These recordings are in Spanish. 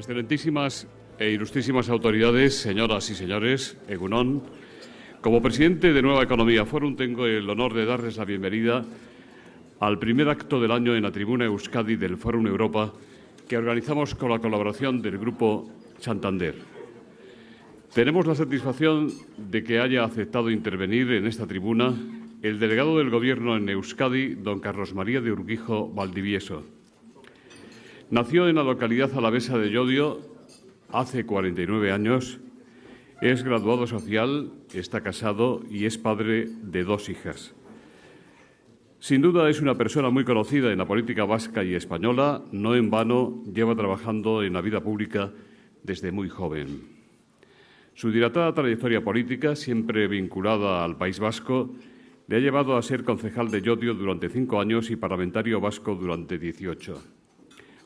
Excelentísimas e ilustrísimas autoridades, señoras y señores, Egunon, como presidente de Nueva Economía Forum tengo el honor de darles la bienvenida al primer acto del año en la tribuna Euskadi del Forum Europa que organizamos con la colaboración del Grupo Santander. Tenemos la satisfacción de que haya aceptado intervenir en esta tribuna el delegado del Gobierno en Euskadi, don Carlos María de Urquijo Valdivieso. Nació en la localidad alavesa de Llodio hace 49 años, es graduado social, está casado y es padre de 2 hijas. Sin duda es una persona muy conocida en la política vasca y española, no en vano lleva trabajando en la vida pública desde muy joven. Su dilatada trayectoria política, siempre vinculada al País Vasco, le ha llevado a ser concejal de Llodio durante 5 años y parlamentario vasco durante 18.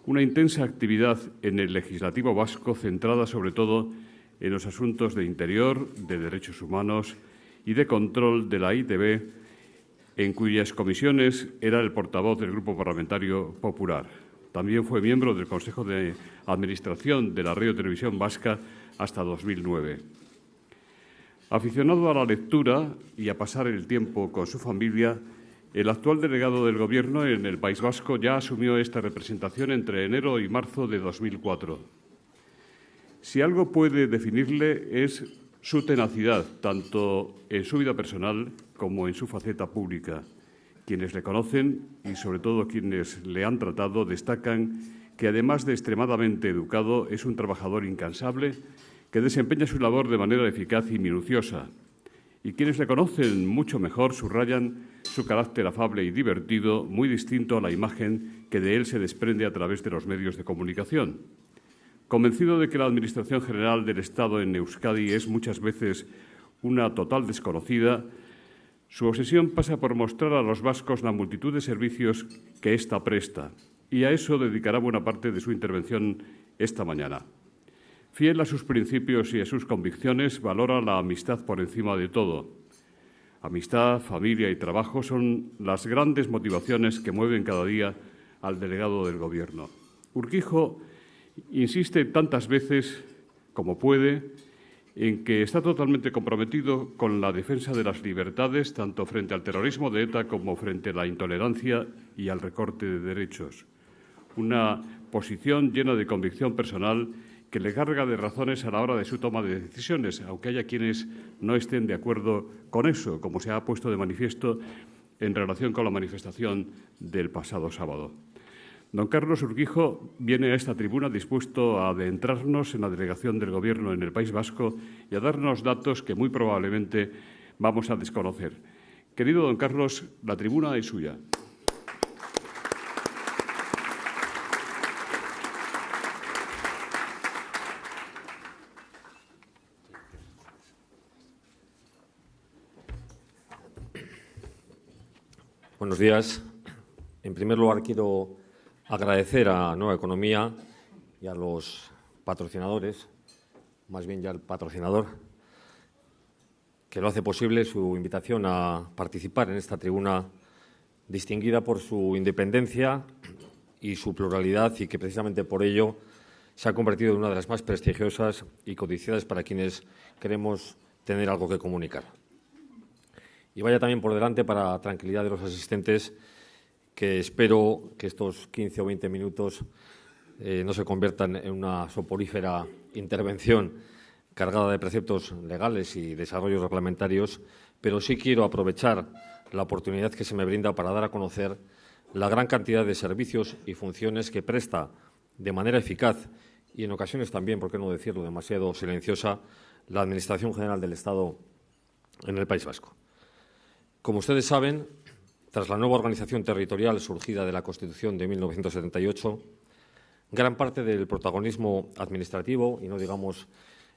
Una intensa actividad en el legislativo vasco centrada sobre todo en los asuntos de interior, de derechos humanos y de control de la ITV, en cuyas comisiones era el portavoz del Grupo Parlamentario Popular. También fue miembro del Consejo de Administración de la Radio Televisión Vasca hasta 2009. Aficionado a la lectura y a pasar el tiempo con su familia, el actual delegado del Gobierno en el País Vasco ya asumió esta representación entre enero y marzo de 2004. Si algo puede definirle es su tenacidad, tanto en su vida personal como en su faceta pública. Quienes le conocen y, sobre todo, quienes le han tratado, destacan que, además de extremadamente educado, es un trabajador incansable que desempeña su labor de manera eficaz y minuciosa. Y quienes le conocen mucho mejor subrayan su carácter afable y divertido, muy distinto a la imagen que de él se desprende a través de los medios de comunicación. Convencido de que la Administración General del Estado en Euskadi es muchas veces una total desconocida, su obsesión pasa por mostrar a los vascos la multitud de servicios que ésta presta, y a eso dedicará buena parte de su intervención esta mañana. Fiel a sus principios y a sus convicciones, valora la amistad por encima de todo. Amistad, familia y trabajo son las grandes motivaciones que mueven cada día al delegado del Gobierno. Urquijo insiste tantas veces como puede en que está totalmente comprometido con la defensa de las libertades, tanto frente al terrorismo de ETA como frente a la intolerancia y al recorte de derechos. Una posición llena de convicción personal que le carga de razones a la hora de su toma de decisiones, aunque haya quienes no estén de acuerdo con eso, como se ha puesto de manifiesto en relación con la manifestación del pasado sábado. Don Carlos Urquijo viene a esta tribuna dispuesto a adentrarnos en la delegación del Gobierno en el País Vasco y a darnos datos que muy probablemente vamos a desconocer. Querido don Carlos, la tribuna es suya. Buenos días. En primer lugar, quiero agradecer a Nueva Economía y a los patrocinadores, más bien ya el patrocinador, que lo hace posible su invitación a participar en esta tribuna distinguida por su independencia y su pluralidad y que precisamente por ello se ha convertido en una de las más prestigiosas y codiciadas para quienes queremos tener algo que comunicar. Y vaya también por delante, para tranquilidad de los asistentes, que espero que estos 15 o 20 minutos no se conviertan en una soporífera intervención cargada de preceptos legales y desarrollos reglamentarios, pero sí quiero aprovechar la oportunidad que se me brinda para dar a conocer la gran cantidad de servicios y funciones que presta de manera eficaz y en ocasiones también, por qué no decirlo, demasiado silenciosa, la Administración General del Estado en el País Vasco. Como ustedes saben, tras la nueva organización territorial surgida de la Constitución de 1978, gran parte del protagonismo administrativo, y no digamos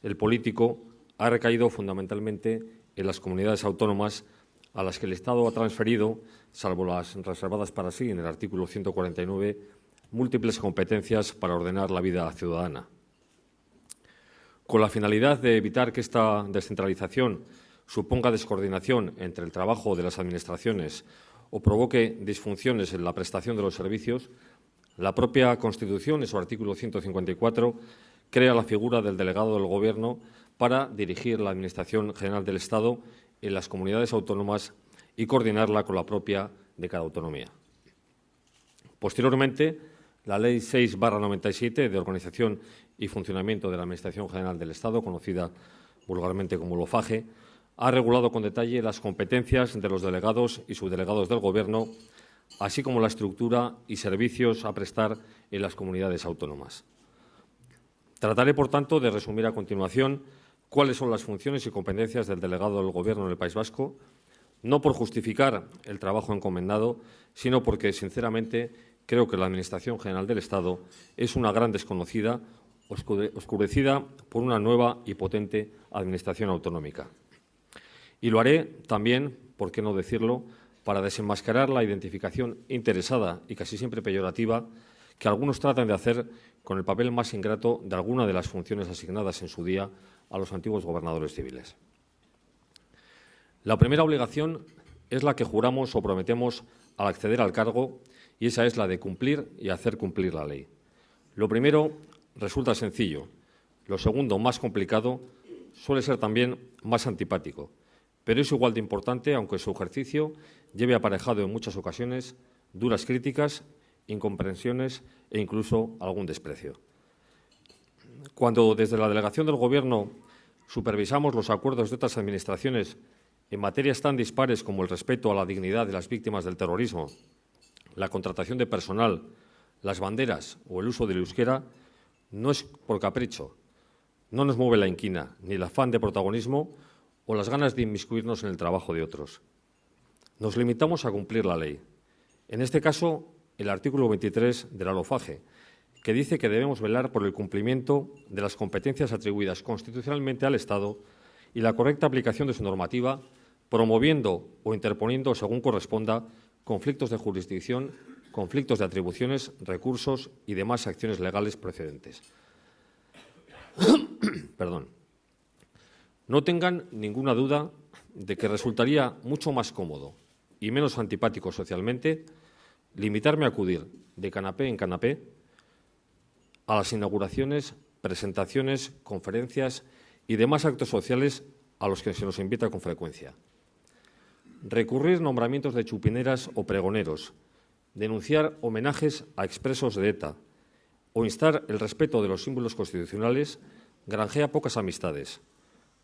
el político, ha recaído fundamentalmente en las comunidades autónomas a las que el Estado ha transferido, salvo las reservadas para sí en el artículo 149, múltiples competencias para ordenar la vida ciudadana. Con la finalidad de evitar que esta descentralización suponga descoordinación entre el trabajo de las administraciones o provoque disfunciones en la prestación de los servicios, La propia Constitución, en su artículo 154, crea la figura del delegado del Gobierno para dirigir la Administración General del Estado en las comunidades autónomas y coordinarla con la propia de cada autonomía. Posteriormente, la Ley 6/97 de Organización y Funcionamiento de la Administración General del Estado, conocida vulgarmente como LOFAGE, ha regulado con detalle las competencias de los delegados y subdelegados del Gobierno, así como la estructura y servicios a prestar en las comunidades autónomas. Trataré, por tanto, de resumir a continuación cuáles son las funciones y competencias del delegado del Gobierno en el País Vasco, no por justificar el trabajo encomendado, sino porque, sinceramente, creo que la Administración General del Estado es una gran desconocida, oscurecida por una nueva y potente Administración autonómica. Y lo haré también, por qué no decirlo, para desenmascarar la identificación interesada y casi siempre peyorativa que algunos tratan de hacer con el papel más ingrato de alguna de las funciones asignadas en su día a los antiguos gobernadores civiles. La primera obligación es la que juramos o prometemos al acceder al cargo, y esa es la de cumplir y hacer cumplir la ley. Lo primero resulta sencillo, lo segundo, más complicado, suele ser también más antipático, pero es igual de importante, aunque su ejercicio lleve aparejado en muchas ocasiones duras críticas, incomprensiones e incluso algún desprecio. Cuando desde la delegación del Gobierno supervisamos los acuerdos de otras administraciones en materias tan dispares como el respeto a la dignidad de las víctimas del terrorismo, la contratación de personal, las banderas o el uso del euskera, no es por capricho, no nos mueve la inquina, ni el afán de protagonismo o las ganas de inmiscuirnos en el trabajo de otros. Nos limitamos a cumplir la ley. En este caso, el artículo 23 de la LOFAGE, que dice que debemos velar por el cumplimiento de las competencias atribuidas constitucionalmente al Estado y la correcta aplicación de su normativa, promoviendo o interponiendo, según corresponda, conflictos de jurisdicción, conflictos de atribuciones, recursos y demás acciones legales procedentes. Perdón. No tengan ninguna duda de que resultaría mucho más cómodo y menos antipático socialmente limitarme a acudir de canapé en canapé a las inauguraciones, presentaciones, conferencias y demás actos sociales a los que se nos invita con frecuencia. Recurrir nombramientos de chupineras o pregoneros, denunciar homenajes a expresos de ETA o instar el respeto de los símbolos constitucionales granjea pocas amistades,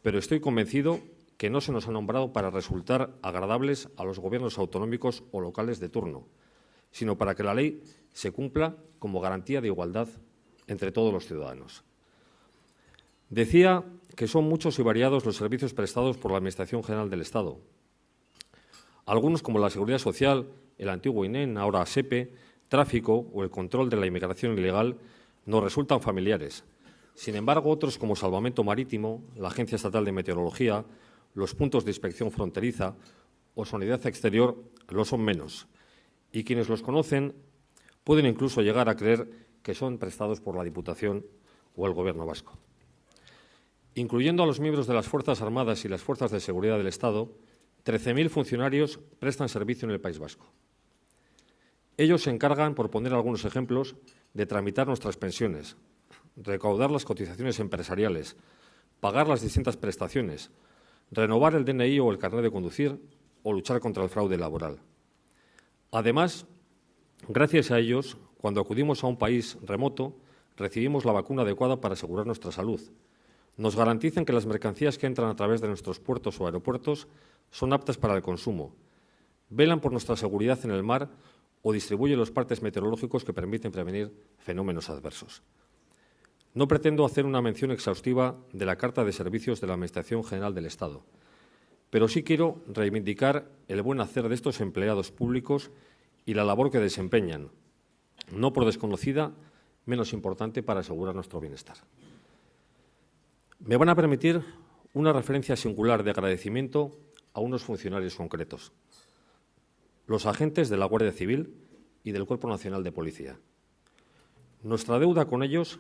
pero estoy convencido que no se nos ha nombrado para resultar agradables a los gobiernos autonómicos o locales de turno, sino para que la ley se cumpla como garantía de igualdad entre todos los ciudadanos. Decía que son muchos y variados los servicios prestados por la Administración General del Estado. Algunos, como la Seguridad Social, el antiguo INEN, ahora SEPE, tráfico o el control de la inmigración ilegal, nos resultan familiares. Sin embargo, otros, como Salvamento Marítimo, la Agencia Estatal de Meteorología, los puntos de inspección fronteriza o Sanidad Exterior, lo son menos. Y quienes los conocen pueden incluso llegar a creer que son prestados por la Diputación o el Gobierno vasco. Incluyendo a los miembros de las Fuerzas Armadas y las Fuerzas de Seguridad del Estado, 13.000 funcionarios prestan servicio en el País Vasco. Ellos se encargan, por poner algunos ejemplos, de tramitar nuestras pensiones, recaudar las cotizaciones empresariales, pagar las distintas prestaciones, renovar el DNI o el carnet de conducir o luchar contra el fraude laboral. Además, gracias a ellos, cuando acudimos a un país remoto, recibimos la vacuna adecuada para asegurar nuestra salud. Nos garantizan que las mercancías que entran a través de nuestros puertos o aeropuertos son aptas para el consumo. Velan por nuestra seguridad en el mar o distribuyen los partes meteorológicos que permiten prevenir fenómenos adversos. No pretendo hacer una mención exhaustiva de la Carta de Servicios de la Administración General del Estado, pero sí quiero reivindicar el buen hacer de estos empleados públicos y la labor que desempeñan, no por desconocida, menos importante para asegurar nuestro bienestar. Me van a permitir una referencia singular de agradecimiento a unos funcionarios concretos, los agentes de la Guardia Civil y del Cuerpo Nacional de Policía. Nuestra deuda con ellos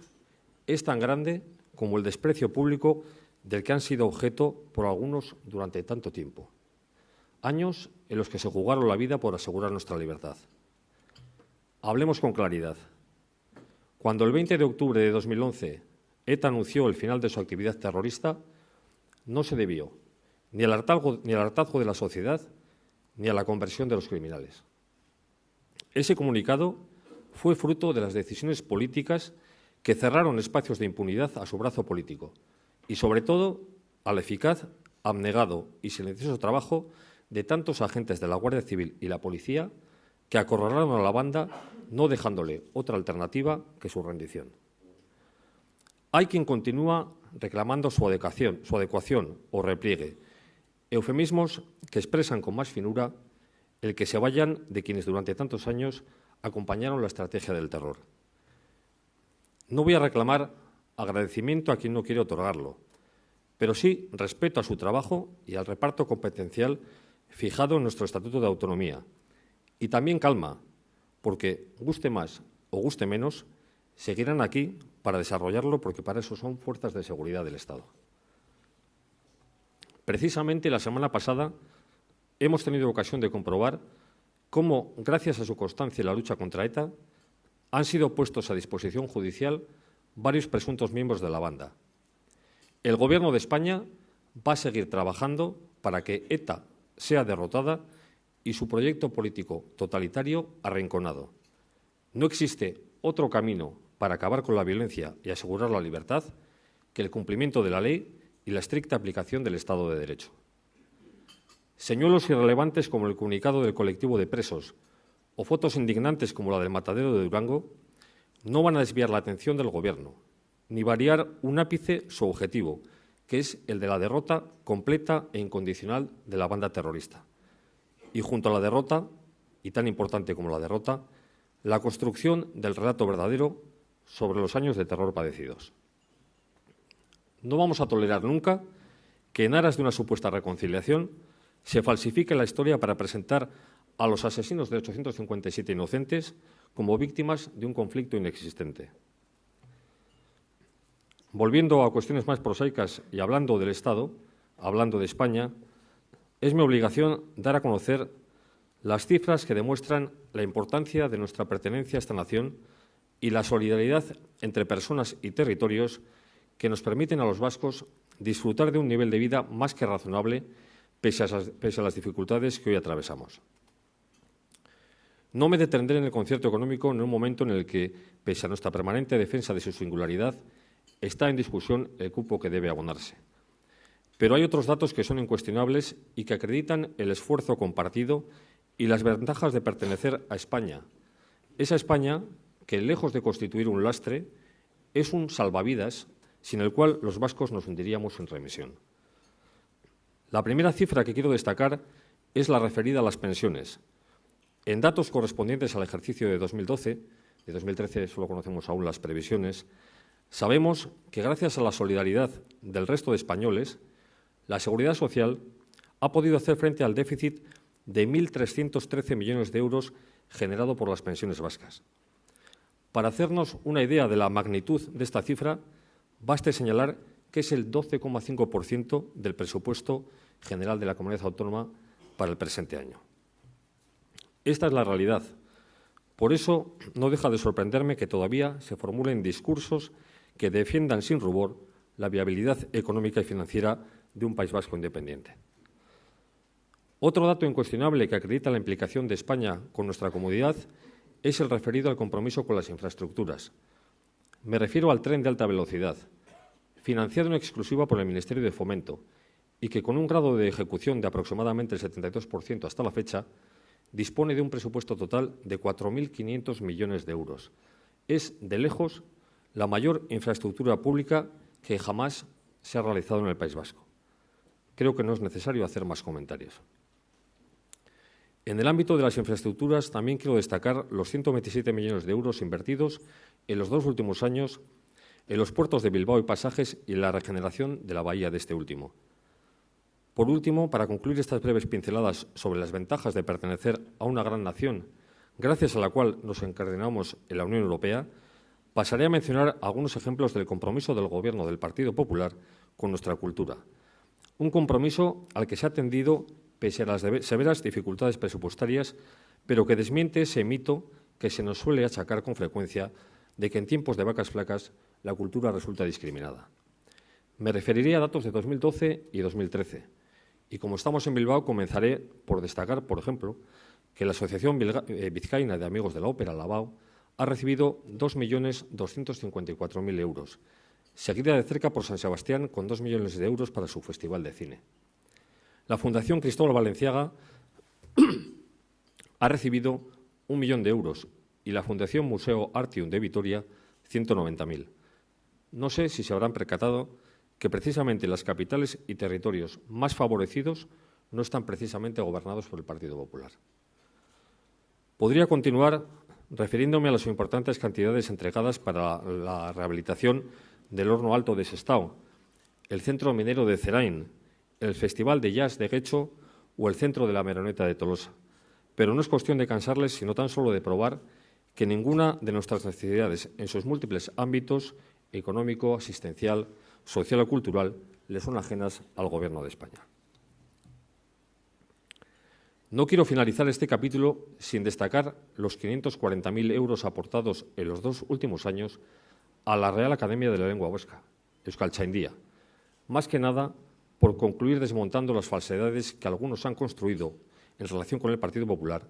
es tan grande como el desprecio público del que han sido objeto por algunos durante tanto tiempo. Años en los que se jugaron la vida por asegurar nuestra libertad. Hablemos con claridad. Cuando el 20 de octubre de 2011 ETA anunció el final de su actividad terrorista, no se debió ni al hartazgo de la sociedad ni a la conversión de los criminales. Ese comunicado fue fruto de las decisiones políticas que cerraron espacios de impunidad a su brazo político y, sobre todo, al eficaz, abnegado y silencioso trabajo de tantos agentes de la Guardia Civil y la Policía que acorralaron a la banda, no dejándole otra alternativa que su rendición. Hay quien continúa reclamando su adecuación o repliegue, eufemismos que expresan con más finura el que se vayan de quienes durante tantos años acompañaron la estrategia del terror. No voy a reclamar agradecimiento a quien no quiere otorgarlo, pero sí respeto a su trabajo y al reparto competencial fijado en nuestro Estatuto de Autonomía. Y también calma, porque guste más o guste menos, seguirán aquí para desarrollarlo, porque para eso son fuerzas de seguridad del Estado. Precisamente la semana pasada hemos tenido ocasión de comprobar cómo, gracias a su constancia en la lucha contra ETA, han sido puestos a disposición judicial varios presuntos miembros de la banda. El Gobierno de España va a seguir trabajando para que ETA sea derrotada y su proyecto político totalitario arrinconado. No existe otro camino para acabar con la violencia y asegurar la libertad que el cumplimiento de la ley y la estricta aplicación del Estado de Derecho. Señuelos irrelevantes como el comunicado del colectivo de presos o fotos indignantes como la del matadero de Durango no van a desviar la atención del Gobierno, ni variar un ápice su objetivo, que es el de la derrota completa e incondicional de la banda terrorista. Y junto a la derrota, y tan importante como la derrota, la construcción del relato verdadero sobre los años de terror padecidos. No vamos a tolerar nunca que en aras de una supuesta reconciliación se falsifique la historia para presentar a los asesinos de 857 inocentes como víctimas de un conflicto inexistente. Volviendo a cuestiones más prosaicas y hablando del Estado, hablando de España, es mi obligación dar a conocer las cifras que demuestran la importancia de nuestra pertenencia a esta nación y la solidaridad entre personas y territorios que nos permiten a los vascos disfrutar de un nivel de vida más que razonable pese a las dificultades que hoy atravesamos. No me detendré en el concierto económico en un momento en el que, pese a nuestra permanente defensa de su singularidad, está en discusión el cupo que debe abonarse. Pero hay otros datos que son incuestionables y que acreditan el esfuerzo compartido y las ventajas de pertenecer a España. Esa España que, lejos de constituir un lastre, es un salvavidas sin el cual los vascos nos hundiríamos en remisión. La primera cifra que quiero destacar es la referida a las pensiones. En datos correspondientes al ejercicio de 2012, de 2013 solo conocemos aún las previsiones, sabemos que gracias a la solidaridad del resto de españoles, la Seguridad Social ha podido hacer frente al déficit de 1.313 millones de euros generado por las pensiones vascas. Para hacernos una idea de la magnitud de esta cifra, baste señalar que es el 12,5% del presupuesto general de la comunidad autónoma para el presente año. Esta es la realidad. Por eso no deja de sorprenderme que todavía se formulen discursos que defiendan sin rubor la viabilidad económica y financiera de un País Vasco independiente. Otro dato incuestionable que acredita la implicación de España con nuestra comunidad es el referido al compromiso con las infraestructuras. Me refiero al tren de alta velocidad, financiado en exclusiva por el Ministerio de Fomento y que, con un grado de ejecución de aproximadamente el 72% hasta la fecha, dispone de un presupuesto total de 4.500 millones de euros. Es, de lejos, la mayor infraestructura pública que jamás se ha realizado en el País Vasco. Creo que no es necesario hacer más comentarios. En el ámbito de las infraestructuras también quiero destacar los 127 millones de euros invertidos en los 2 últimos años en los puertos de Bilbao y Pasajes y en la regeneración de la bahía de este último. Por último, para concluir estas breves pinceladas sobre las ventajas de pertenecer a una gran nación, gracias a la cual nos encardinamos en la Unión Europea, pasaré a mencionar algunos ejemplos del compromiso del Gobierno del Partido Popular con nuestra cultura. Un compromiso al que se ha atendido pese a las severas dificultades presupuestarias, pero que desmiente ese mito que se nos suele achacar con frecuencia de que en tiempos de vacas flacas la cultura resulta discriminada. Me referiré a datos de 2012 y 2013. Y como estamos en Bilbao, comenzaré por destacar, por ejemplo, que la Asociación Vizcaína de Amigos de la Ópera, la AVAO, ha recibido 2.254.000 euros, seguida de cerca por San Sebastián con 2 millones de euros para su Festival de Cine. La Fundación Cristóbal Valenciaga ha recibido 1 millón de euros y la Fundación Museo Artium de Vitoria 190.000. No sé si se habrán percatado que precisamente las capitales y territorios más favorecidos no están precisamente gobernados por el Partido Popular. Podría continuar refiriéndome a las importantes cantidades entregadas para la rehabilitación del Horno Alto de Sestao, el Centro Minero de Zerain, el Festival de Jazz de Guecho o el Centro de la Meroneta de Tolosa. Pero no es cuestión de cansarles, sino tan solo de probar que ninguna de nuestras necesidades en sus múltiples ámbitos económico, asistencial, social o cultural le son ajenas al Gobierno de España. No quiero finalizar este capítulo sin destacar los 540.000 euros aportados en los 2 últimos años a la Real Academia de la Lengua Vasca, Euskaltzaindia, más que nada por concluir desmontando las falsedades que algunos han construido en relación con el Partido Popular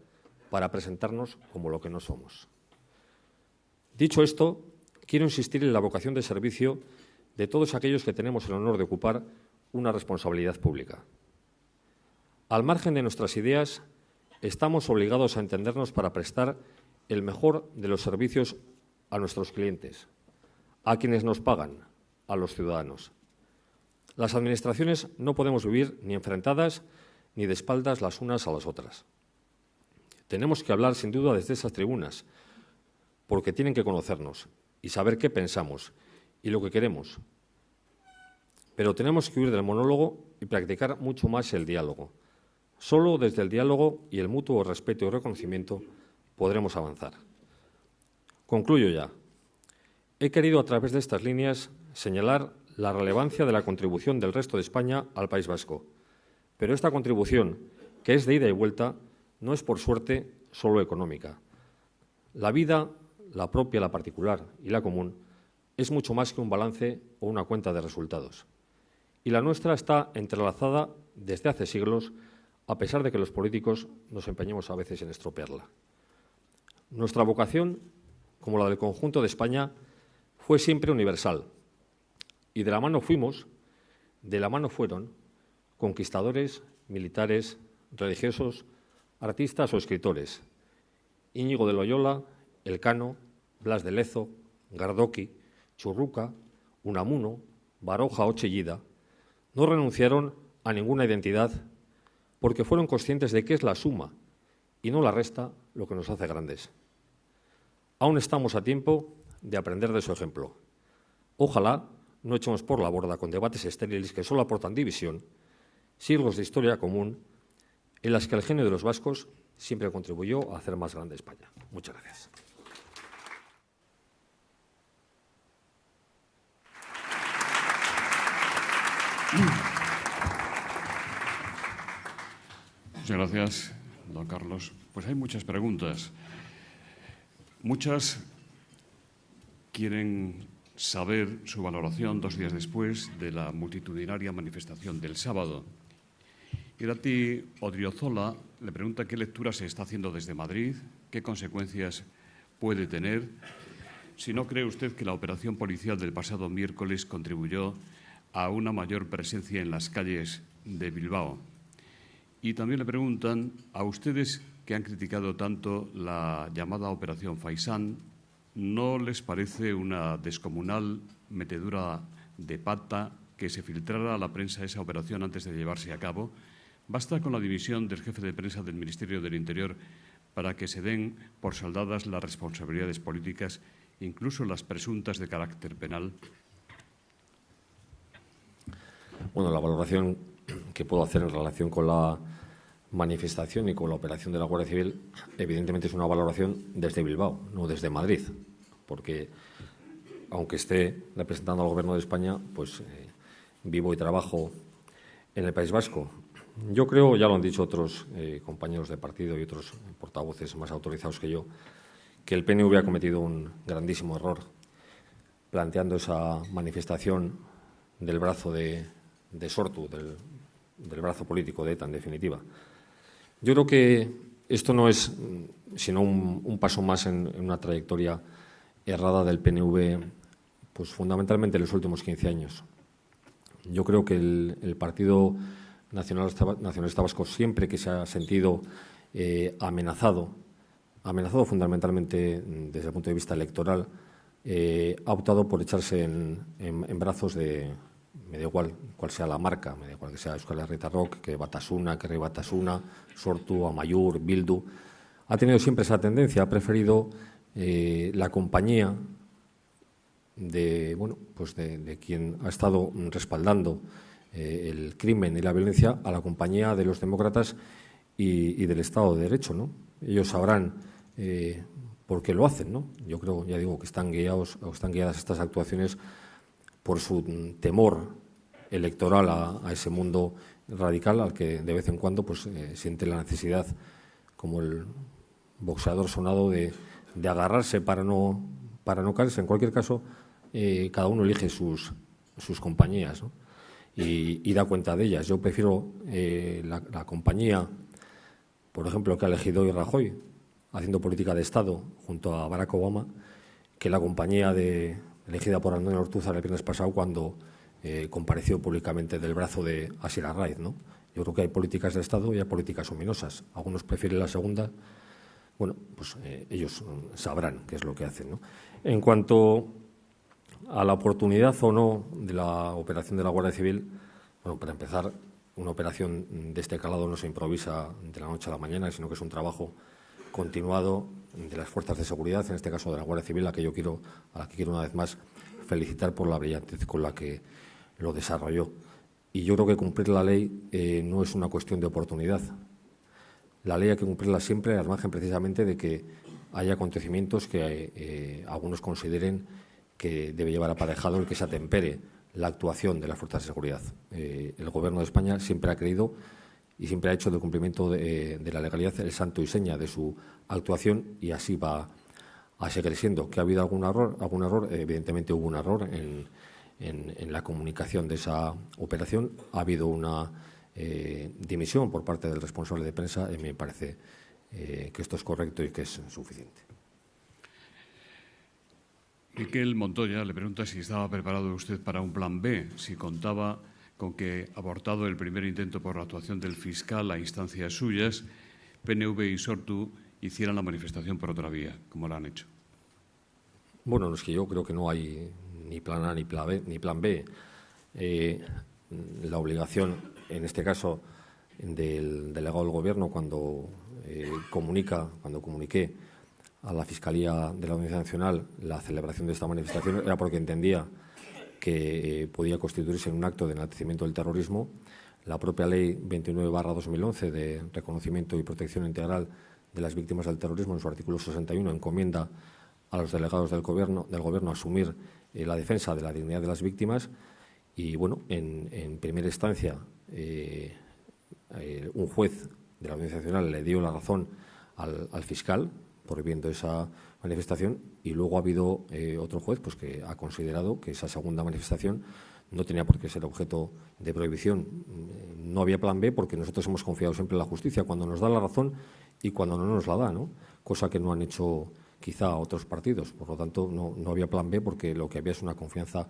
para presentarnos como lo que no somos. Dicho esto, quiero insistir en la vocación de servicio de todos aquellos que tenemos el honor de ocupar una responsabilidad pública. Al margen de nuestras ideas, estamos obligados a entendernos para prestar el mejor de los servicios a nuestros clientes, a quienes nos pagan, a los ciudadanos. Las administraciones no podemos vivir ni enfrentadas ni de espaldas las unas a las otras. Tenemos que hablar, sin duda, desde esas tribunas, porque tienen que conocernos y saber qué pensamos y lo que queremos. Pero tenemos que huir del monólogo y practicar mucho más el diálogo. Solo desde el diálogo y el mutuo respeto y reconocimiento podremos avanzar. Concluyo ya. He querido, a través de estas líneas, señalar la relevancia de la contribución del resto de España al País Vasco. Pero esta contribución, que es de ida y vuelta, no es por suerte solo económica. La vida, la propia, la particular y la común, es mucho más que un balance o una cuenta de resultados. Y la nuestra está entrelazada desde hace siglos, a pesar de que los políticos nos empeñemos a veces en estropearla. Nuestra vocación, como la del conjunto de España, fue siempre universal. Y de la mano fuimos, de la mano fueron, conquistadores, militares, religiosos, artistas o escritores. Íñigo de Loyola, Elcano, Blas de Lezo, Gardoqui, Churruca, Unamuno, Baroja o Chillida no renunciaron a ninguna identidad porque fueron conscientes de que es la suma y no la resta lo que nos hace grandes. Aún estamos a tiempo de aprender de su ejemplo. Ojalá no echemos por la borda con debates estériles que solo aportan división, siglos de historia común en las que el genio de los vascos siempre contribuyó a hacer más grande España. Muchas gracias. Muchas gracias, don Carlos. Pues hay muchas preguntas. Muchas quieren saber su valoración 2 días después de la multitudinaria manifestación del sábado. Irati Odriozola le pregunta qué lectura se está haciendo desde Madrid, qué consecuencias puede tener, si no cree usted que la operación policial del pasado miércoles contribuyó a una mayor presencia en las calles de Bilbao. Y también le preguntan a ustedes que han criticado tanto la llamada Operación Faisán, ¿no les parece una descomunal metedura de pata que se filtrara a la prensa esa operación antes de llevarse a cabo? Basta con la dimisión del jefe de prensa del Ministerio del Interior para que se den por saldadas las responsabilidades políticas, incluso las presuntas de carácter penal. Bueno, la valoración que puedo hacer en relación con la manifestación y con la operación de la Guardia Civil, evidentemente es una valoración desde Bilbao, no desde Madrid, porque aunque esté representando al Gobierno de España, pues vivo y trabajo en el País Vasco. Yo creo, ya lo han dicho otros compañeros de partido y otros portavoces más autorizados que yo, que el PNV ha cometido un grandísimo error planteando esa manifestación del brazo de Sortu, del brazo político de ETA, en definitiva. Yo creo que esto no es sino un paso más en una trayectoria errada del PNV, pues fundamentalmente en los últimos 15 años. Yo creo que el Partido Nacionalista Vasco, siempre que se ha sentido amenazado fundamentalmente desde el punto de vista electoral, ha optado por echarse en brazos de, me da igual cuál sea la marca, me da igual que sea Euskal Herritarrok, que Batasuna, que Herri Batasuna, Sortu, Amaiur, Bildu. Ha tenido siempre esa tendencia, ha preferido la compañía de quien ha estado respaldando el crimen y la violencia a la compañía de los demócratas y del Estado de Derecho, ¿no? Ellos sabrán por qué lo hacen, ¿no? Yo creo, ya digo, que están guiadas estas actuaciones por su temor electoral a ese mundo radical al que de vez en cuando pues siente la necesidad, como el boxeador sonado, de agarrarse para no caerse. En cualquier caso, cada uno elige sus compañías, ¿no? y da cuenta de ellas. Yo prefiero la compañía, por ejemplo, que ha elegido hoy Rajoy, haciendo política de Estado junto a Barack Obama, que la compañía elegida por Antonio Ortúzar el viernes pasado, cuando compareció públicamente del brazo de Asier Arraiz, ¿no? Yo creo que hay políticas de Estado y hay políticas ominosas. Algunos prefieren la segunda. Bueno, pues ellos sabrán qué es lo que hacen, ¿no? En cuanto a la oportunidad o no de la operación de la Guardia Civil, bueno, para empezar, una operación de este calado no se improvisa de la noche a la mañana, sino que es un trabajo continuado de las fuerzas de seguridad, en este caso de la Guardia Civil, a la que quiero una vez más felicitar por la brillantez con la que lo desarrolló. Y yo creo que cumplir la ley no es una cuestión de oportunidad. La ley hay que cumplirla siempre, al margen precisamente de que haya acontecimientos que algunos consideren que debe llevar aparejado el que se atempere la actuación de las fuerzas de seguridad. El Gobierno de España siempre ha creído y siempre ha hecho del cumplimiento de la legalidad el santo y seña de su actuación, y así va a seguir siendo. ¿Que ha habido algún error? Evidentemente hubo un error en la comunicación de esa operación. Ha habido una dimisión por parte del responsable de prensa y me parece que esto es correcto y que es suficiente. Miquel Montoya le pregunta si estaba preparado usted para un plan B, si contaba con que, abortado el primer intento por la actuación del fiscal a instancias suyas, PNV y Sortu hicieran la manifestación por otra vía, como la han hecho. Bueno, es que yo creo que no hay ni plan A ni plan B. La obligación, en este caso, del delegado del Gobierno, cuando comuniqué a la Fiscalía de la Audiencia Nacional la celebración de esta manifestación, era porque entendía que podía constituirse en un acto de enaltecimiento del terrorismo. La propia Ley 29/2011 de reconocimiento y protección integral de las víctimas del terrorismo, en su artículo 61, encomienda a los delegados del Gobierno asumir la defensa de la dignidad de las víctimas. Y, bueno, en primera instancia, un juez de la Audiencia Nacional le dio la razón al fiscal, prohibiendo esa manifestación, y luego ha habido otro juez pues que ha considerado que esa segunda manifestación no tenía por qué ser objeto de prohibición. No había plan B, porque nosotros hemos confiado siempre en la justicia, cuando nos da la razón y cuando no nos la da, ¿no? Cosa que no han hecho quizá otros partidos. Por lo tanto, no había plan B, porque lo que había es una confianza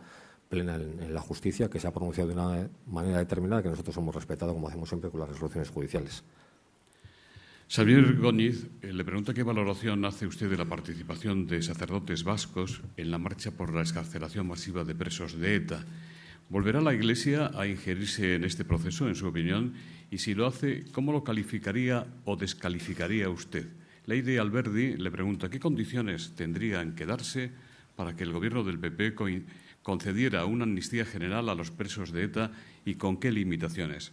plena en la justicia, que se ha pronunciado de una manera determinada, que nosotros hemos respetado, como hacemos siempre, con las resoluciones judiciales. Xavier Góñiz le pregunta qué valoración hace usted de la participación de sacerdotes vascos en la marcha por la excarcelación masiva de presos de ETA. ¿Volverá la Iglesia a ingerirse en este proceso, en su opinión? Y si lo hace, ¿cómo lo calificaría o descalificaría usted? Leire Alberdi le pregunta qué condiciones tendrían que darse para que el Gobierno del PP concediera una amnistía general a los presos de ETA y con qué limitaciones.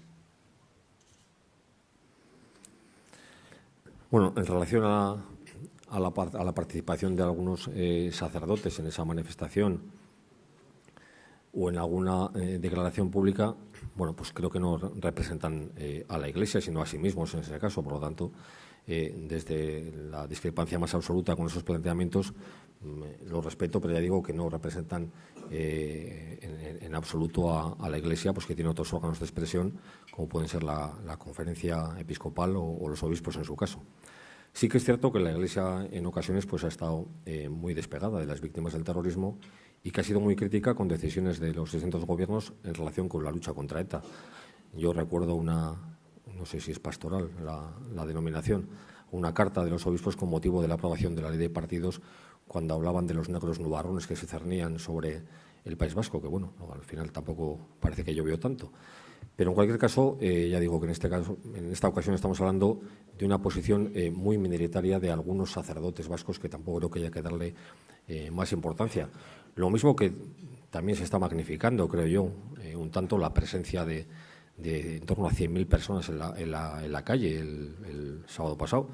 Bueno, en relación a la participación de algunos sacerdotes en esa manifestación, o en alguna declaración pública, bueno, pues creo que no representan a la Iglesia, sino a sí mismos en ese caso. Por lo tanto, desde la discrepancia más absoluta con esos planteamientos, los respeto, pero ya digo que no representan en absoluto a la Iglesia, pues que tiene otros órganos de expresión, como pueden ser la Conferencia Episcopal o los obispos en su caso. Sí que es cierto que la Iglesia en ocasiones pues ha estado muy despegada de las víctimas del terrorismo y que ha sido muy crítica con decisiones de los distintos gobiernos en relación con la lucha contra ETA. Yo recuerdo no sé si es pastoral la denominación, una carta de los obispos con motivo de la aprobación de la ley de partidos cuando hablaban de los negros nubarrones que se cernían sobre el País Vasco, que bueno, al final tampoco parece que llovió tanto. Pero en cualquier caso, ya digo que en esta ocasión estamos hablando de una posición muy minoritaria de algunos sacerdotes vascos que tampoco creo que haya que darle más importancia. Lo mismo que también se está magnificando, creo yo, un tanto la presencia de en torno a 100.000 personas en la calle el sábado pasado.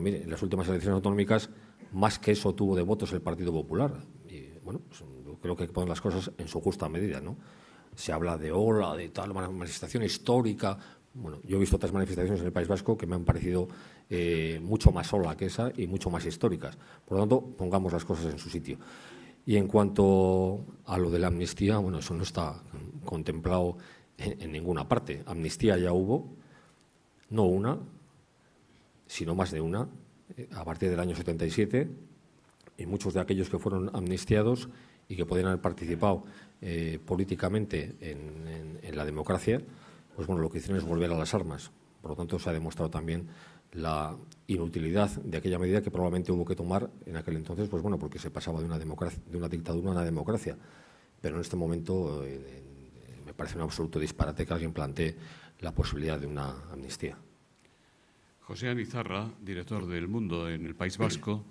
Mire, en las últimas elecciones autonómicas, más que eso tuvo de votos el Partido Popular. Y bueno, pues, yo creo que hay que poner las cosas en su justa medida, ¿no? Se habla de ola, de tal manifestación histórica. Bueno, yo he visto otras manifestaciones en el País Vasco que me han parecido mucho más ola que esa y mucho más históricas. Por lo tanto, pongamos las cosas en su sitio. Y en cuanto a lo de la amnistía, bueno, eso no está contemplado en ninguna parte. Amnistía ya hubo, no una, sino más de una, a partir del año 77, y muchos de aquellos que fueron amnistiados y que podían haber participado políticamente en la democracia, pues bueno, lo que hicieron es volver a las armas. Por lo tanto, se ha demostrado también la inutilidad de aquella medida que probablemente hubo que tomar en aquel entonces, pues bueno, porque se pasaba de una dictadura a una democracia. Pero en este momento me parece un absoluto disparate que alguien plantee la posibilidad de una amnistía. José Anizarra, director del Mundo en el País Vasco,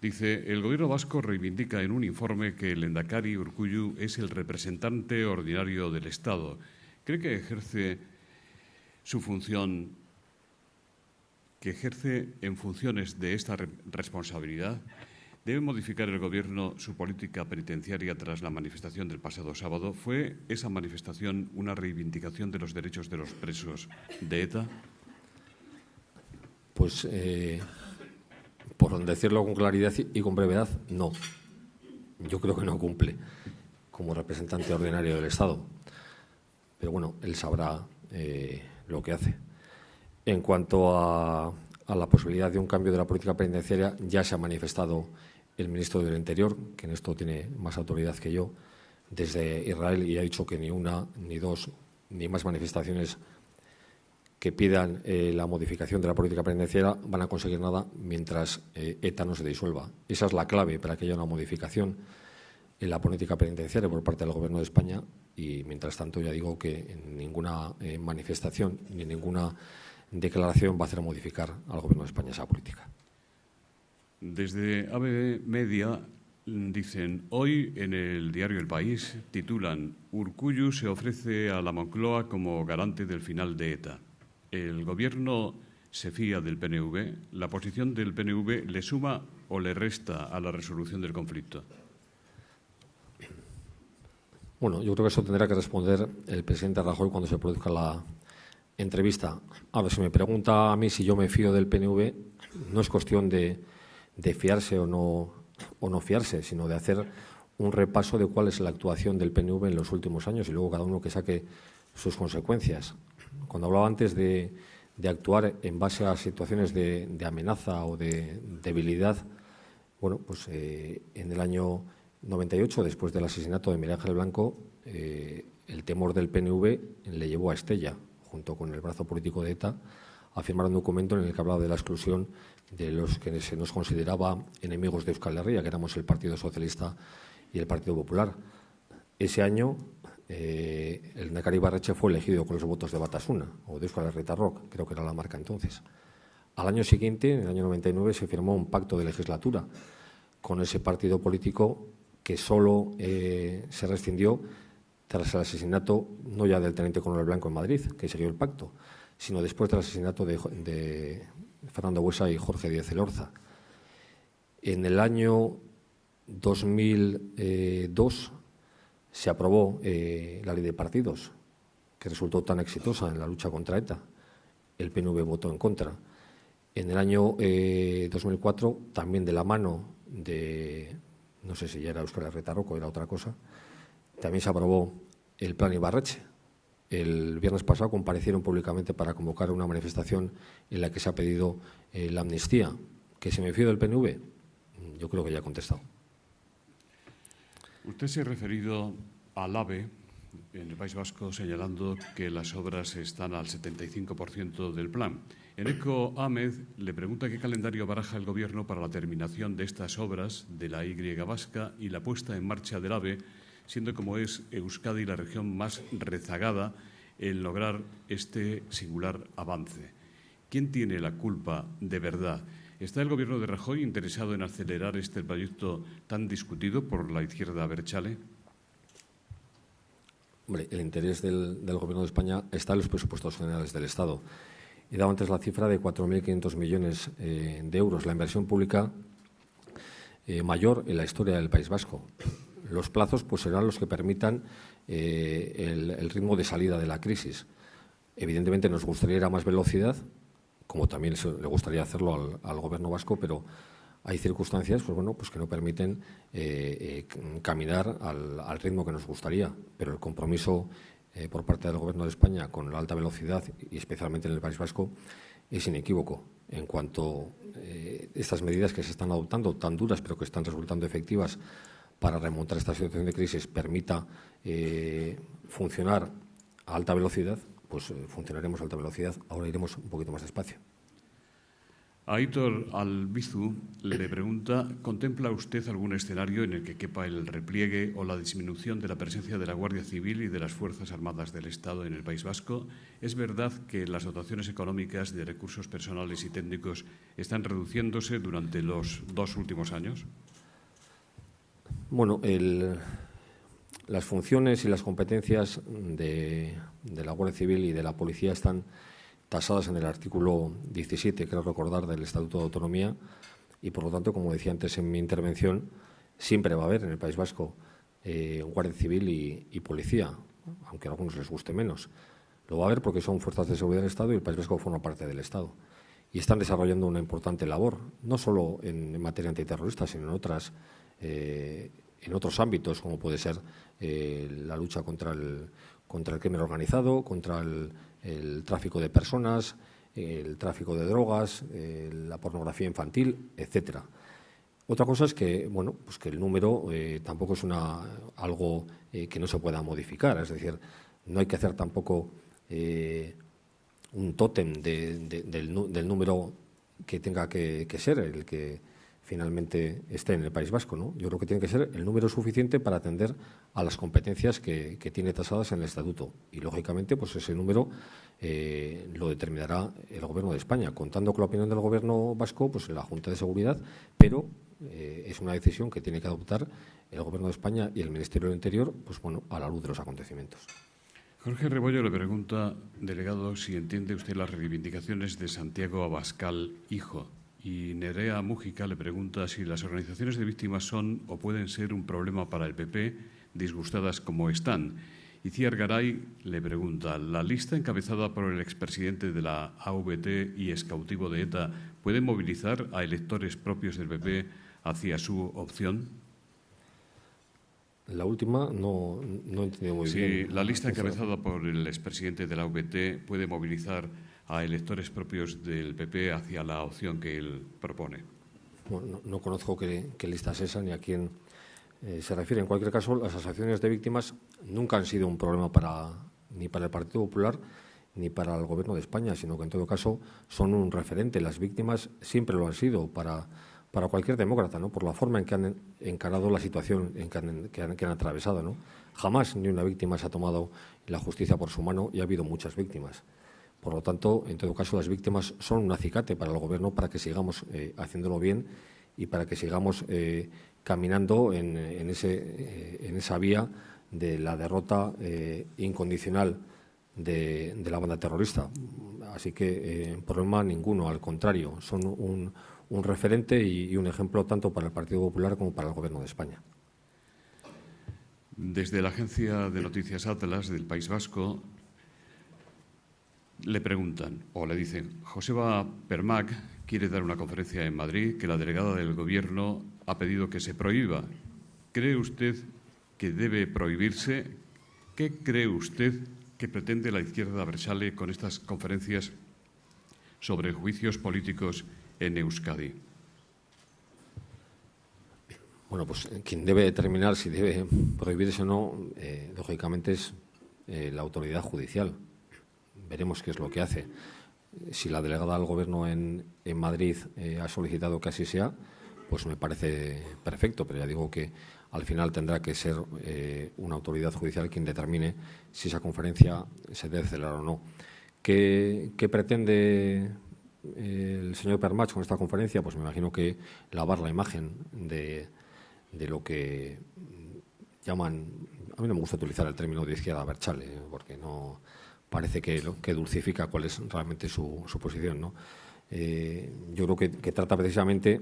dice: el Gobierno vasco reivindica en un informe que el Lehendakari Urkullu es el representante ordinario del Estado. ¿Cree que ejerce su función, que ejerce en funciones de esta responsabilidad? ¿Debe modificar el Gobierno su política penitenciaria tras la manifestación del pasado sábado? ¿Fue esa manifestación una reivindicación de los derechos de los presos de ETA? Pues, por decirlo con claridad y con brevedad, no. Yo creo que no cumple como representante ordinario del Estado. Pero bueno, él sabrá lo que hace. En cuanto a la posibilidad de un cambio de la política penitenciaria, ya se ha manifestado el ministro del Interior, que en esto tiene más autoridad que yo, desde Israel, y ha dicho que ni una, ni dos, ni más manifestaciones que pidan la modificación de la política penitenciaria van a conseguir nada mientras ETA no se disuelva. Esa es la clave para que haya una modificación en la política penitenciaria por parte del Gobierno de España, y mientras tanto ya digo que ninguna manifestación ni ninguna declaración va a hacer modificar al Gobierno de España esa política. Desde ABB Media dicen: hoy en el diario El País titulan: Urkullu se ofrece a la Moncloa como garante del final de ETA. ¿El Gobierno se fía del PNV? ¿La posición del PNV le suma o le resta a la resolución del conflicto? Bueno, yo creo que eso tendrá que responder el presidente Rajoy cuando se produzca la entrevista. Ahora, si me pregunta a mí si yo me fío del PNV, no es cuestión de fiarse o no fiarse, sino de hacer un repaso de cuál es la actuación del PNV en los últimos años y luego cada uno que saque sus consecuencias. Cuando hablaba antes de actuar en base a situaciones de amenaza o de debilidad, bueno, pues en el año 98, después del asesinato de Miguel Ángel Blanco, el temor del PNV le llevó a Estella, junto con el brazo político de ETA, a firmar un documento en el que hablaba de la exclusión de los que se nos consideraba enemigos de Euskal Herria, que éramos el Partido Socialista y el Partido Popular. Ese año, el Lehendakari Ibarretxe fue elegido con los votos de Batasuna, o de Euskal Herritarrok, creo que era la marca entonces. Al año siguiente, en el año 99, se firmó un pacto de legislatura con ese partido político que solo se rescindió tras el asesinato, no ya del teniente coronel Blanco en Madrid, que siguió el pacto, sino después del asesinato de Fernando Buesa y Jorge Díaz Elorza. En el año 2002 Se aprobó la ley de partidos, que resultó tan exitosa en la lucha contra ETA. El PNV votó en contra. En el año 2004, también de la mano de, no sé si ya era Euskal Herritarrok o era otra cosa, también se aprobó el Plan Ibarretxe. El viernes pasado comparecieron públicamente para convocar una manifestación en la que se ha pedido la amnistía. ¿Que se me fío del PNV? Yo creo que ya he contestado. Usted se ha referido al AVE en el País Vasco señalando que las obras están al 75% del plan. Eneco Ahmed le pregunta qué calendario baraja el Gobierno para la terminación de estas obras de la Y vasca y la puesta en marcha del AVE, siendo como es Euskadi la región más rezagada en lograr este singular avance. ¿Quién tiene la culpa de verdad? ¿Está el Gobierno de Rajoy interesado en acelerar este proyecto tan discutido por la izquierda abertzale? Hombre, el interés del Gobierno de España está en los presupuestos generales del Estado. He dado antes la cifra de 4.500 millones de euros, la inversión pública mayor en la historia del País Vasco. Los plazos pues, serán los que permitan el ritmo de salida de la crisis. Evidentemente nos gustaría ir a más velocidad, como también le gustaría hacerlo al Gobierno vasco, pero hay circunstancias pues bueno, pues que no permiten caminar al ritmo que nos gustaría. Pero el compromiso por parte del Gobierno de España con la alta velocidad, y especialmente en el País Vasco, es inequívoco. En cuanto estas medidas que se están adoptando, tan duras pero que están resultando efectivas para remontar esta situación de crisis, permita funcionar a alta velocidad, pues funcionaremos a alta velocidad. Ahora iremos un poquito más despacio. A Aitor Albizu le pregunta, ¿contempla usted algún escenario en el que quepa el repliegue o la disminución de la presencia de la Guardia Civil y de las Fuerzas Armadas del Estado en el País Vasco? ¿Es verdad que las dotaciones económicas de recursos personales y técnicos están reduciéndose durante los 2 últimos años? Bueno, las funciones y las competencias de la Guardia Civil y de la Policía están tasadas en el artículo 17, creo recordar, del Estatuto de Autonomía y, por lo tanto, como decía antes en mi intervención, siempre va a haber en el País Vasco Guardia Civil y Policía, aunque a algunos les guste menos. Lo va a haber porque son fuerzas de seguridad del Estado y el País Vasco forma parte del Estado. Y están desarrollando una importante labor, no solo en materia antiterrorista, sino en otros ámbitos, como puede ser la lucha contra el crimen organizado, contra el tráfico de personas, el tráfico de drogas, la pornografía infantil, etcétera. Otra cosa es que, bueno, pues que el número tampoco es algo que no se pueda modificar. Es decir, no hay que hacer tampoco un tótem del número que tenga que ser el que finalmente esté en el País Vasco, ¿no? Yo creo que tiene que ser el número suficiente para atender a las competencias que tiene tasadas en el Estatuto. Y, lógicamente, pues ese número lo determinará el Gobierno de España, contando con la opinión del Gobierno vasco, pues en la Junta de Seguridad, pero es una decisión que tiene que adoptar el Gobierno de España y el Ministerio del Interior, pues bueno, a la luz de los acontecimientos. Jorge Rebollo le pregunta, delegado, si entiende usted las reivindicaciones de Santiago Abascal, hijo. Y Nerea Mújica le pregunta si las organizaciones de víctimas son o pueden ser un problema para el PP, disgustadas como están. Y Ciar Garay le pregunta, ¿la lista encabezada por el expresidente de la AVT y excautivo de ETA puede movilizar a electores propios del PP hacia su opción? La última no he entendido muy bien. Sí, la lista encabezada por el expresidente de la AVT puede movilizar a electores propios del PP hacia la opción que él propone. Bueno, no conozco qué lista es esa ni a quién se refiere. En cualquier caso, las asociaciones de víctimas nunca han sido un problema ni para el Partido Popular ni para el Gobierno de España, sino que en todo caso son un referente. Las víctimas siempre lo han sido para cualquier demócrata, ¿no? Por la forma en que han encarado la situación que han atravesado, ¿no? Jamás ni una víctima se ha tomado la justicia por su mano y ha habido muchas víctimas. Por lo tanto, en todo caso, las víctimas son un acicate para el Gobierno para que sigamos haciéndolo bien y para que sigamos caminando en esa vía de la derrota incondicional de la banda terrorista. Así que problema ninguno, al contrario, son un referente y un ejemplo tanto para el Partido Popular como para el Gobierno de España. Desde la agencia de noticias Atlas del País Vasco le preguntan o le dicen: Joseba Permach quiere dar una conferencia en Madrid que la delegada del Gobierno ha pedido que se prohíba. ¿Cree usted que debe prohibirse? ¿Qué cree usted que pretende la izquierda abertzale con estas conferencias sobre juicios políticos en Euskadi? Bueno, pues quien debe determinar si debe prohibirse o no, lógicamente, es la autoridad judicial. Veremos qué es lo que hace. Si la delegada del Gobierno en Madrid ha solicitado que así sea, pues me parece perfecto, pero ya digo que al final tendrá que ser una autoridad judicial quien determine si esa conferencia se debe celebrar o no. ¿Qué pretende el señor Permach con esta conferencia? Pues me imagino que lavar la imagen de lo que llaman, a mí no me gusta utilizar el término de izquierda abertzale, porque no parece que dulcifica cuál es realmente su posición, ¿no? Yo creo que trata precisamente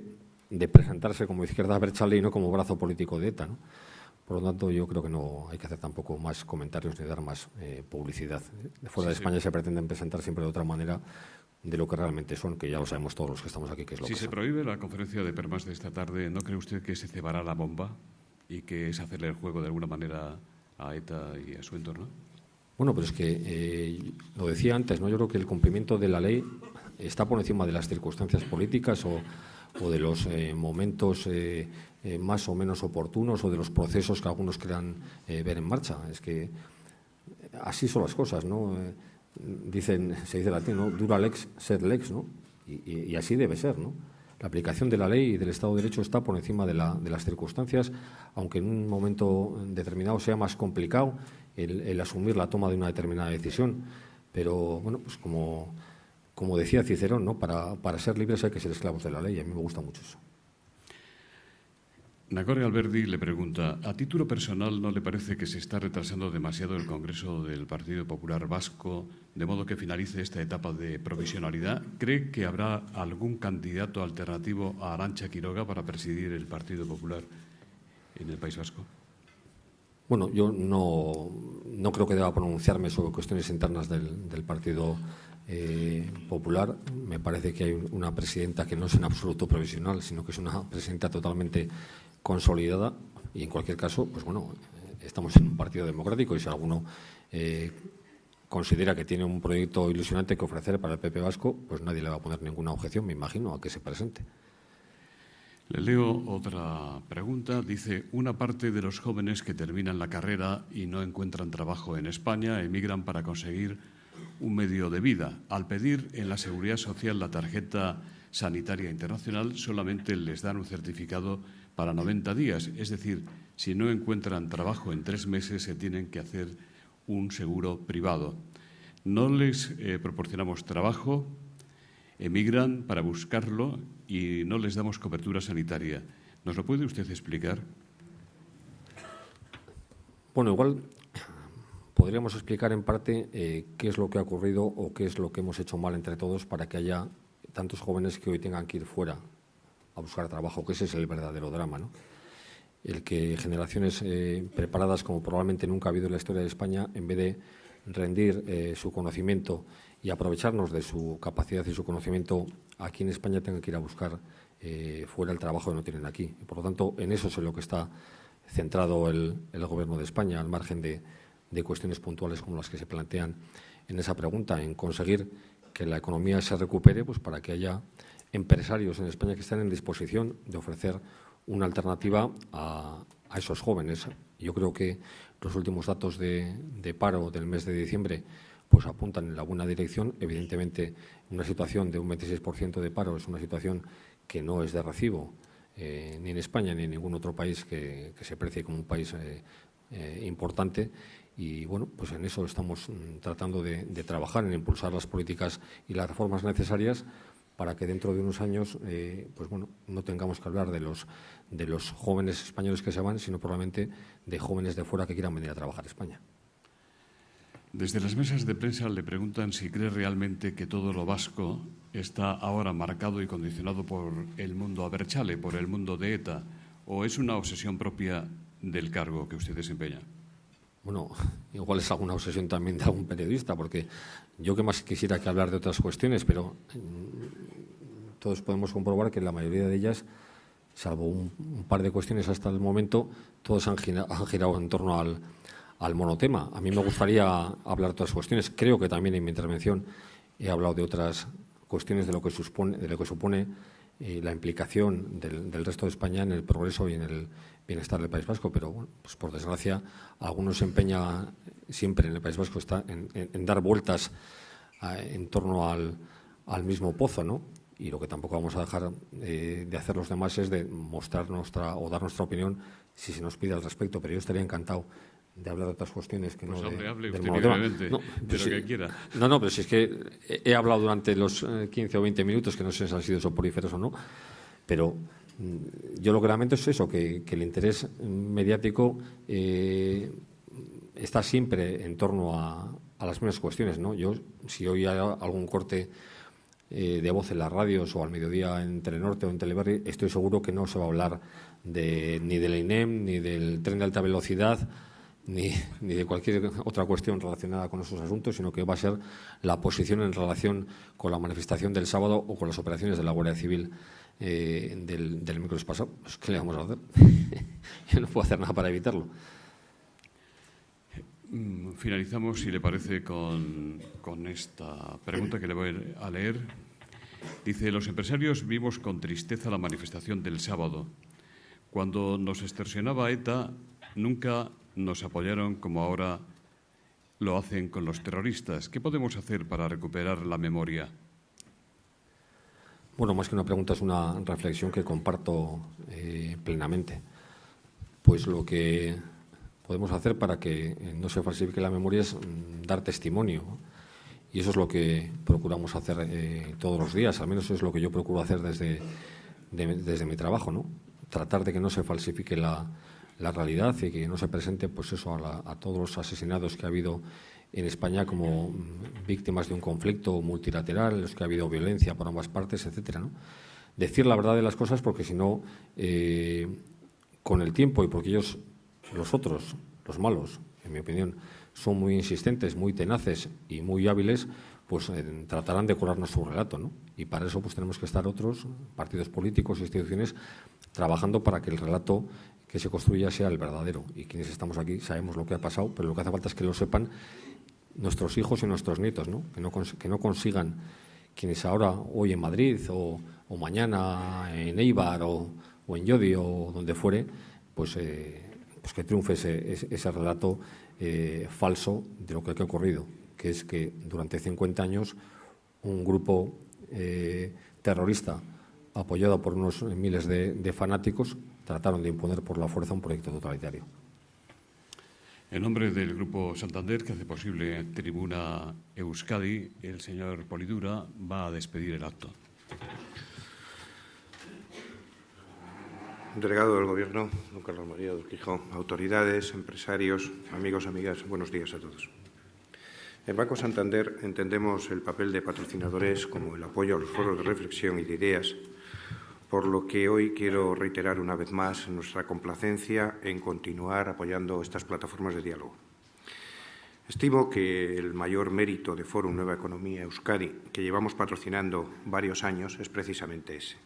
de presentarse como izquierda abertzale y no como brazo político de ETA, ¿no? Por lo tanto, yo creo que no hay que hacer tampoco más comentarios ni dar más publicidad. De fuera de España se pretenden presentar siempre de otra manera de lo que realmente son, que ya lo sabemos todos los que estamos aquí, que es lo que Si se prohíbe la conferencia de Permach de esta tarde, ¿no cree usted que se cebará la bomba y que es hacerle el juego de alguna manera a ETA y a su entorno? Bueno, pero es que lo decía antes, ¿no? Yo creo que el cumplimiento de la ley está por encima de las circunstancias políticas o de los momentos más o menos oportunos o de los procesos que algunos crean ver en marcha. Es que así son las cosas, ¿no? Se dice en latín, ¿no? Dura lex sed lex, ¿no? Y así debe ser, ¿no? La aplicación de la ley y del Estado de Derecho está por encima de las circunstancias, aunque en un momento determinado sea más complicado el asumir la toma de una determinada decisión. Pero, bueno, pues como decía Cicerón, ¿no? Para ser libres hay que ser esclavos de la ley. A mí me gusta mucho eso. Nagore Alberdi le pregunta: ¿a título personal no le parece que se está retrasando demasiado el Congreso del Partido Popular Vasco, de modo que finalice esta etapa de provisionalidad? ¿Cree que habrá algún candidato alternativo a Arantxa Quiroga para presidir el Partido Popular en el País Vasco? Bueno, yo no creo que deba pronunciarme sobre cuestiones internas del Partido Popular. Me parece que hay una presidenta que no es en absoluto provisional, sino que es una presidenta totalmente consolidada y, en cualquier caso, pues bueno, estamos en un partido democrático y si alguno considera que tiene un proyecto ilusionante que ofrecer para el PP vasco, pues nadie le va a poner ninguna objeción, me imagino, a que se presente. Le leo otra pregunta. Dice: una parte de los jóvenes que terminan la carrera y no encuentran trabajo en España emigran para conseguir un medio de vida. Al pedir en la Seguridad Social la tarjeta sanitaria internacional, solamente les dan un certificado para 90 días. Es decir, si no encuentran trabajo en 3 meses, se tienen que hacer un seguro privado. No les proporcionamos trabajo, emigran para buscarlo y no les damos cobertura sanitaria. ¿Nos lo puede usted explicar? Bueno, igual podríamos explicar en parte qué es lo que ha ocurrido o qué es lo que hemos hecho mal entre todos para que haya tantos jóvenes que hoy tengan que ir fuera a buscar trabajo, que ese es el verdadero drama, ¿no? El que generaciones preparadas como probablemente nunca ha habido en la historia de España, en vez de rendir su conocimiento y aprovecharnos de su capacidad y su conocimiento aquí en España, tengan que ir a buscar fuera el trabajo que no tienen aquí. Y, por lo tanto, en eso es en lo que está centrado el Gobierno de España, al margen de cuestiones puntuales como las que se plantean en esa pregunta, en conseguir que la economía se recupere, pues para que haya empresarios en España que estén en disposición de ofrecer una alternativa a esos jóvenes. Yo creo que los últimos datos de paro del mes de diciembre pues apuntan en la buena dirección. Evidentemente, una situación de un 26% de paro es una situación que no es de recibo ni en España ni en ningún otro país que se precie como un país importante. Y, bueno, pues en eso estamos tratando de trabajar, en impulsar las políticas y las reformas necesarias para que dentro de unos años pues bueno, no tengamos que hablar de los jóvenes españoles que se van, sino probablemente de jóvenes de fuera que quieran venir a trabajar a España. Desde las mesas de prensa le preguntan si cree realmente que todo lo vasco está ahora marcado y condicionado por el mundo abertzale, por el mundo de ETA, o es una obsesión propia del cargo que usted desempeña? Bueno, igual es alguna obsesión también de algún periodista, porque yo que más quisiera que hablar de otras cuestiones, pero todos podemos comprobar que la mayoría de ellas, salvo un par de cuestiones hasta el momento, todos han girado en torno al monotema. A mí me gustaría hablar de otras cuestiones. Creo que también en mi intervención he hablado de otras cuestiones de lo que supone la implicación del resto de España en el progreso y en el bienestar del País Vasco, pero bueno, pues por desgracia algunos se empeña siempre en el País Vasco en dar vueltas en torno al mismo pozo, ¿no? Y lo que tampoco vamos a dejar de hacer los demás es de mostrar dar nuestra opinión si se nos pide al respecto, pero yo estaría encantado de hablar de otras cuestiones que pues no hable del usted monotema. libremente, No, de lo que quiera. No, pero si es que he hablado durante los 15 o 20 minutos, que no sé si han sido soporíferos o no, pero yo lo que lamento es eso, que el interés mediático está siempre en torno a las mismas cuestiones, ¿no? Yo, si hoy hay algún corte de voz en las radios o al mediodía en Telenorte o en Teleberri, estoy seguro que no se va a hablar ni del INEM, ni del tren de alta velocidad, ni de cualquier otra cuestión relacionada con esos asuntos, sino que va a ser la posición en relación con la manifestación del sábado o con las operaciones de la Guardia Civil del miércoles pasado. Pues, ¿qué le vamos a hacer? Yo no puedo hacer nada para evitarlo. Finalizamos, si le parece, con esta pregunta que le voy a leer. Dice: los empresarios vimos con tristeza la manifestación del sábado. Cuando nos extorsionaba ETA, nunca nos apoyaron como ahora lo hacen con los terroristas. ¿Qué podemos hacer para recuperar la memoria? Bueno, más que una pregunta, es una reflexión que comparto plenamente. Pues lo que podemos hacer para que no se falsifique la memoria es dar testimonio. Y eso es lo que procuramos hacer todos los días. Al menos eso es lo que yo procuro hacer desde mi trabajo, ¿no? Tratar de que no se falsifique la realidad y que no se presente, pues eso, a todos los asesinados que ha habido en España como víctimas de un conflicto multilateral, en los que ha habido violencia por ambas partes, etcétera, ¿no? Decir la verdad de las cosas, porque si no, con el tiempo, y porque ellos, los otros, los malos, en mi opinión, son muy insistentes, muy tenaces y muy hábiles, pues tratarán de colarnos su relato, ¿no? Y para eso pues tenemos que estar otros, partidos políticos, instituciones, trabajando para que el relato que se construya sea el verdadero. Y quienes estamos aquí sabemos lo que ha pasado, pero lo que hace falta es que lo sepan nuestros hijos y nuestros nietos, ¿no? Que no consigan quienes ahora, hoy en Madrid o mañana en Eibar o en Llodio o donde fuere, pues que triunfe ese relato falso de lo que ha ocurrido, que es que durante 50 años un grupo terrorista apoyado por unos miles de fanáticos trataron de imponer por la fuerza un proyecto totalitario. En nombre del Grupo Santander, que hace posible Tribuna Euskadi, el señor Polidura va a despedir el acto. Delegado del Gobierno, don Carlos María de Urquijo, autoridades, empresarios, amigos, amigas, buenos días a todos. En Banco Santander entendemos el papel de patrocinadores como el apoyo a los foros de reflexión y de ideas, por lo que hoy quiero reiterar una vez más nuestra complacencia en continuar apoyando estas plataformas de diálogo. Estimo que el mayor mérito de Fórum Nueva Economía Euskadi, que llevamos patrocinando varios años, es precisamente ese,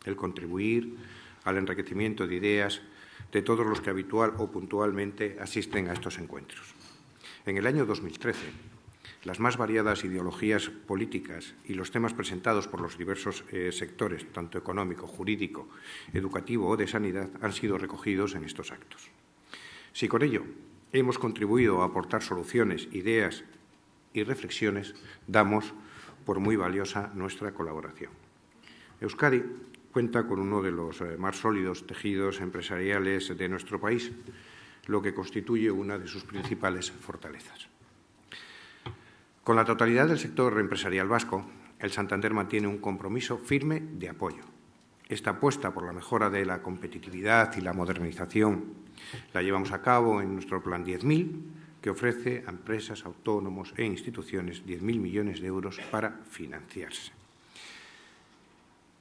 el contribuir al enriquecimiento de ideas de todos los que habitual o puntualmente asisten a estos encuentros. En el año 2013, las más variadas ideologías políticas y los temas presentados por los diversos sectores, tanto económico, jurídico, educativo o de sanidad, han sido recogidos en estos actos. Si con ello hemos contribuido a aportar soluciones, ideas y reflexiones, damos por muy valiosa nuestra colaboración. Euskadi cuenta con uno de los más sólidos tejidos empresariales de nuestro país, lo que constituye una de sus principales fortalezas. Con la totalidad del sector empresarial vasco, el Santander mantiene un compromiso firme de apoyo. Esta apuesta por la mejora de la competitividad y la modernización la llevamos a cabo en nuestro Plan 10.000, que ofrece a empresas, autónomos e instituciones 10.000 millones de euros para financiarse.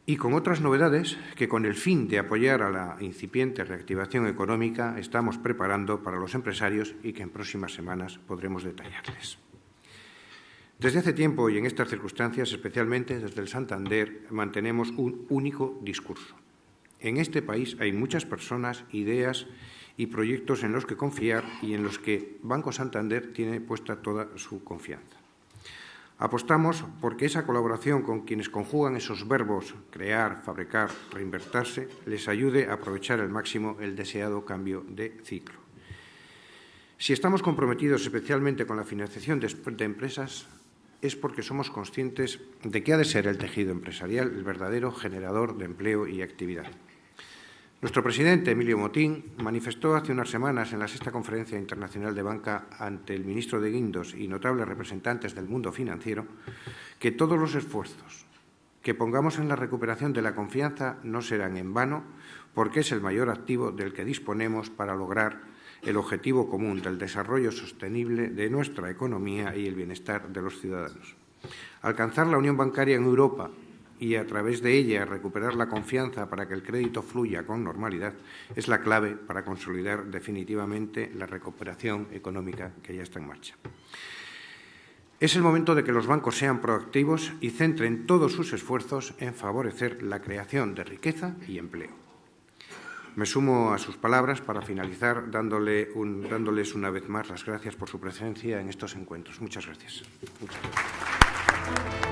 y con otras novedades que, con el fin de apoyar a la incipiente reactivación económica, estamos preparando para los empresarios y que en próximas semanas podremos detallarles. Desde hace tiempo y en estas circunstancias, especialmente desde el Santander, mantenemos un único discurso. En este país hay muchas personas, ideas y proyectos en los que confiar y en los que Banco Santander tiene puesta toda su confianza. Apostamos porque esa colaboración con quienes conjugan esos verbos crear, fabricar, reinvertirse, les ayude a aprovechar al máximo el deseado cambio de ciclo. Si estamos comprometidos especialmente con la financiación de empresas, es porque somos conscientes de que ha de ser el tejido empresarial el verdadero generador de empleo y actividad. Nuestro presidente, Emilio Motín, manifestó hace unas semanas en la 6ª Conferencia Internacional de Banca ante el ministro de Guindos y notables representantes del mundo financiero que todos los esfuerzos que pongamos en la recuperación de la confianza no serán en vano, porque es el mayor activo del que disponemos para lograr el objetivo común del desarrollo sostenible de nuestra economía y el bienestar de los ciudadanos. Alcanzar la unión bancaria en Europa y, a través de ella, recuperar la confianza para que el crédito fluya con normalidad es la clave para consolidar definitivamente la recuperación económica que ya está en marcha. Es el momento de que los bancos sean proactivos y centren todos sus esfuerzos en favorecer la creación de riqueza y empleo. Me sumo a sus palabras para finalizar dándoles una vez más las gracias por su presencia en estos encuentros. Muchas gracias. Muchas gracias.